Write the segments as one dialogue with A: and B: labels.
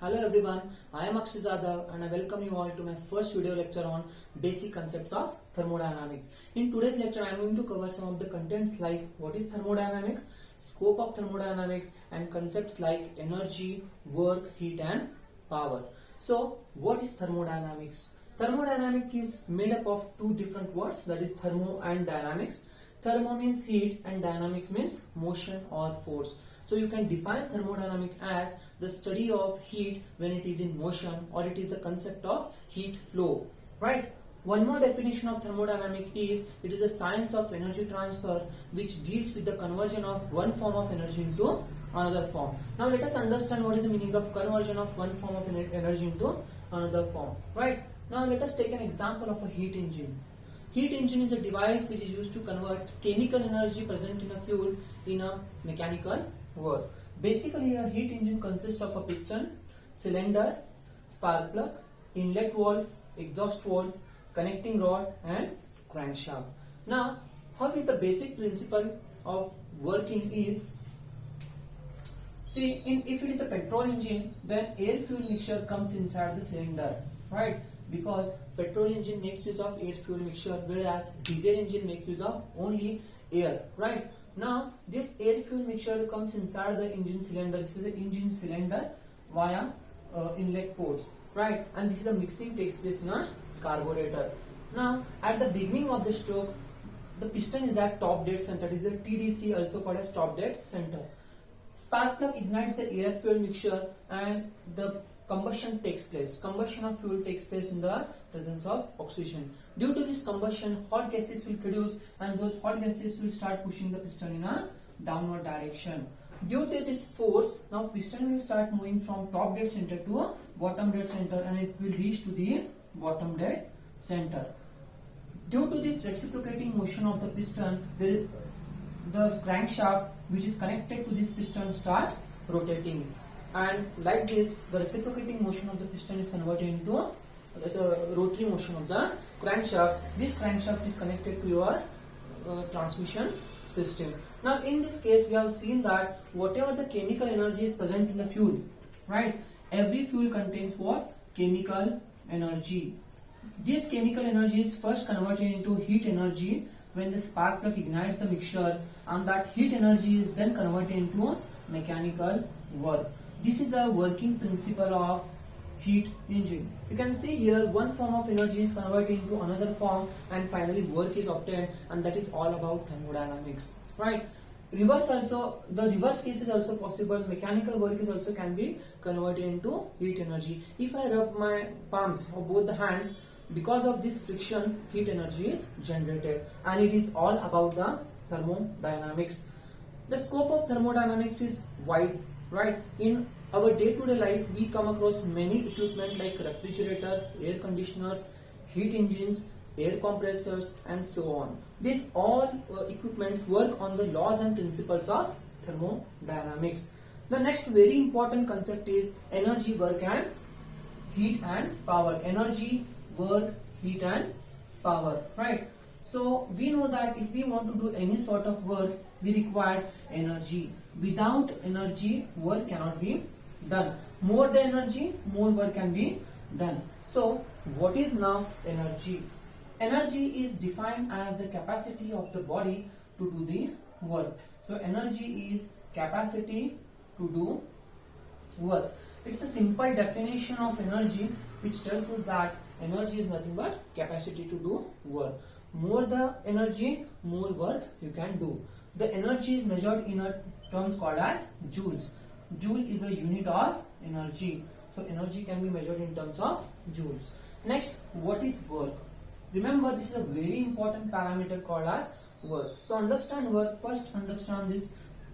A: Hello everyone, I am Akshay Zadav and I welcome you all to my first video lecture on basic concepts of thermodynamics. In today's lecture I am going to cover some of the contents like what is thermodynamics, scope of thermodynamics and concepts like energy, work, heat and power. So what is thermodynamics? Thermodynamics is made up of two different words, that is thermo and dynamics. Thermo means heat and dynamics means motion or force. So you can define thermodynamics as the study of heat when it is in motion, or it is a concept of heat flow, right? One more definition of thermodynamics is it is a science of energy transfer which deals with the conversion of one form of energy into another form. Now let us understand what is the meaning of conversion of one form of energy into another form, right? Now let us take an example of a heat engine. Heat engine is a device which is used to convert chemical energy present in a fuel in a mechanical work. Basically, a heat engine consists of a piston, cylinder, spark plug, inlet valve, exhaust valve, connecting rod and crankshaft. Now, how is the basic principle of working is, see, if it is a petrol engine, then air fuel mixture comes inside the cylinder, right? Because petrol engine makes use of air fuel mixture, whereas diesel engine makes use of only air, right? Now this air fuel mixture comes inside the engine cylinder. This is the engine cylinder via inlet ports, right? And this is the mixing takes place in a carburetor. Now at the beginning of the stroke, the piston is at top dead center. This is the TDC, also called as top dead center. Spark plug ignites the air fuel mixture and the combustion takes place. Combustion of fuel takes place in the presence of oxygen. Due to this combustion, hot gases will produce and those hot gases will start pushing the piston in a downward direction. Due to this force, now piston will start moving from top dead center to a bottom dead center and it will reach to the bottom dead center. Due to this reciprocating motion of the piston, the crankshaft which is connected to this piston start rotating. And like this, the reciprocating motion of the piston is converted into a rotary motion of the crankshaft. This crankshaft is connected to your transmission system. Now in this case, we have seen that whatever the chemical energy is present in the fuel, right? Every fuel contains what? Chemical energy. This chemical energy is first converted into heat energy when the spark plug ignites the mixture, and that heat energy is then converted into mechanical work. This is the working principle of heat engine. You can see here one form of energy is converted into another form and finally work is obtained, and that is all about thermodynamics, right? Reverse also, the reverse case is also possible. Mechanical work is also can be converted into heat energy. If I rub my palms or both the hands, because of this friction, heat energy is generated, and it is all about the thermodynamics. The scope of thermodynamics is wide, right? In our day-to-day life, we come across many equipment like refrigerators, air conditioners, heat engines, air compressors, and so on. These all equipments work on the laws and principles of thermodynamics. The next very important concept is energy, work, and heat and power. Energy, work, heat, and power, right? So we know that if we want to do any sort of work, we require energy. Without energy, work cannot be done. More the energy, more work can be done. So what is now energy? Energy is defined as the capacity of the body to do the work. So energy is capacity to do work. It's a simple definition of energy which tells us that energy is nothing but capacity to do work. More the energy, more work you can do. The energy is measured in a terms called as joules. Joule is a unit of energy. So energy can be measured in terms of joules. Next, what is work? Remember, this is a very important parameter called as work. To understand work, first understand this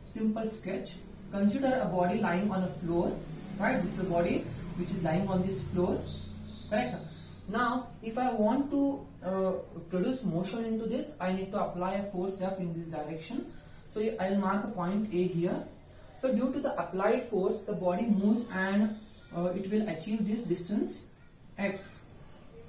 A: simple sketch. Consider a body lying on a floor, right? This is a body which is lying on this floor, correct? Now, if I want to produce motion into this, I need to apply a force F in this direction. So I will mark a point A here. So due to the applied force, the body moves and it will achieve this distance x,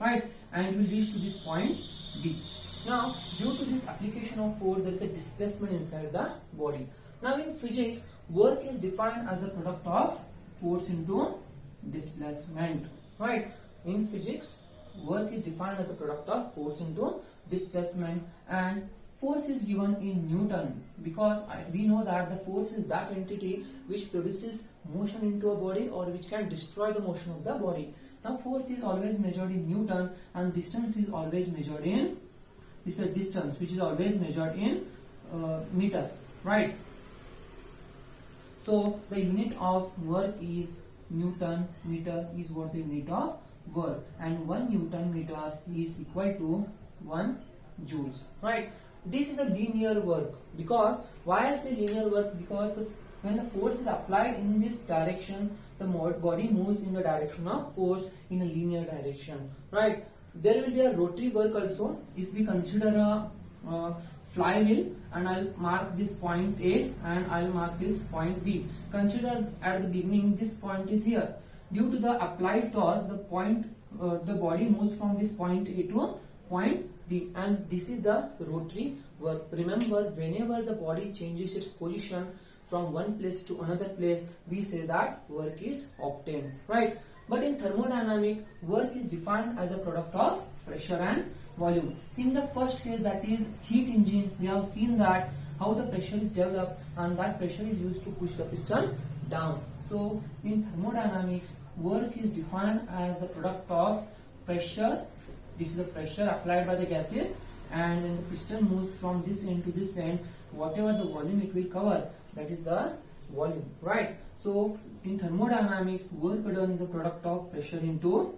A: right? And it will reach to this point B. Now, due to this application of force, there is a displacement inside the body. Now in physics, work is defined as the product of force into displacement. Right? In physics, work is defined as a product of force into displacement, and force is given in Newton because we know that the force is that entity which produces motion into a body or which can destroy the motion of the body. Now force is always measured in Newton and distance is always measured in, this is a distance which is always measured in meter, right? So the unit of work is Newton meter is what the unit of work, and 1 Newton meter is equal to 1 joules, right? This is a linear work. Because why I say linear work? Because when the force is applied in this direction, the body moves in the direction of force in a linear direction, right? There will be a rotary work also. If we consider a flywheel, and I'll mark this point A and I'll mark this point B. Consider at the beginning this point is here. Due to the applied torque, the body moves from this point A to point B, and this is the rotary work. Remember, whenever the body changes its position from one place to another place, we say that work is obtained, right? But in thermodynamic, work is defined as a product of pressure and volume. In the first case, that is heat engine, we have seen that how the pressure is developed and that pressure is used to push the piston down. So in thermodynamics, work is defined as the product of pressure. This is the pressure applied by the gases, and when the piston moves from this end to this end, whatever the volume it will cover, that is the volume, right? So in thermodynamics, work done is a product of pressure into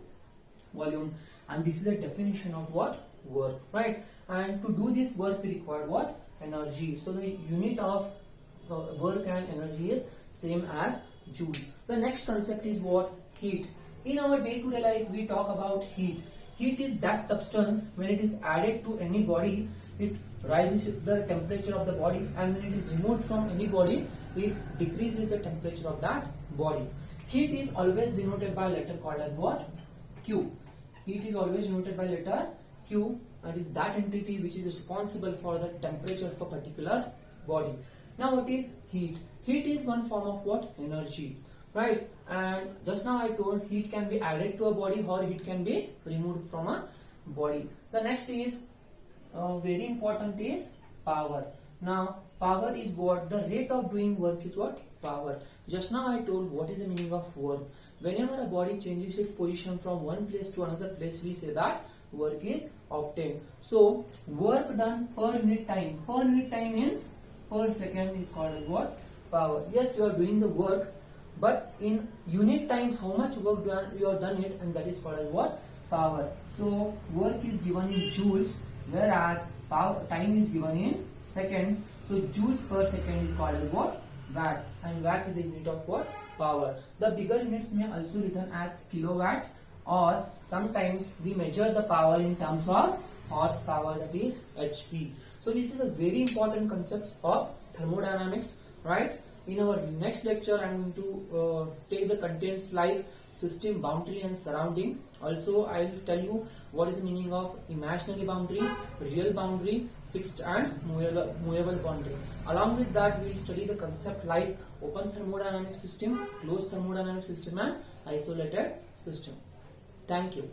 A: volume, and this is the definition of what? Work, right? And to do this work, we require what? Energy. So the unit of work and energy is same as joules. The next concept is what? Heat. In our day-to-day life, we talk about heat. Heat is that substance when it is added to any body, it rises the temperature of the body, and when it is removed from any body, it decreases the temperature of that body. Heat is always denoted by a letter called as what? Q. Heat is always denoted by letter Q, and is that entity which is responsible for the temperature of a particular body. Now what is heat? Heat is one form of what? Energy, right? And just now I told heat can be added to a body or heat can be removed from a body. The next is very important is power. Now power is what? The rate of doing work is what? Power. Just now I told what is the meaning of work. Whenever a body changes its position from one place to another place, we say that work is obtained. So work done per unit time. Per unit time means per second is called as what? Power. Yes, you are doing the work, but in unit time, how much work you have done it, and that is called as what? Power. So work is given in joules, whereas time is given in seconds. So joules per second is called as what? Watt. And watt is a unit of what? Power. The bigger units may also written as kilowatt, or sometimes we measure the power in terms of horsepower, that is HP. So this is a very important concept of thermodynamics, right? In our next lecture, I am going to take the contents like system, boundary and surrounding. Also, I will tell you what is the meaning of imaginary boundary, real boundary, fixed and movable boundary. Along with that, we will study the concept like open thermodynamic system, closed thermodynamic system and isolated system. Thank you.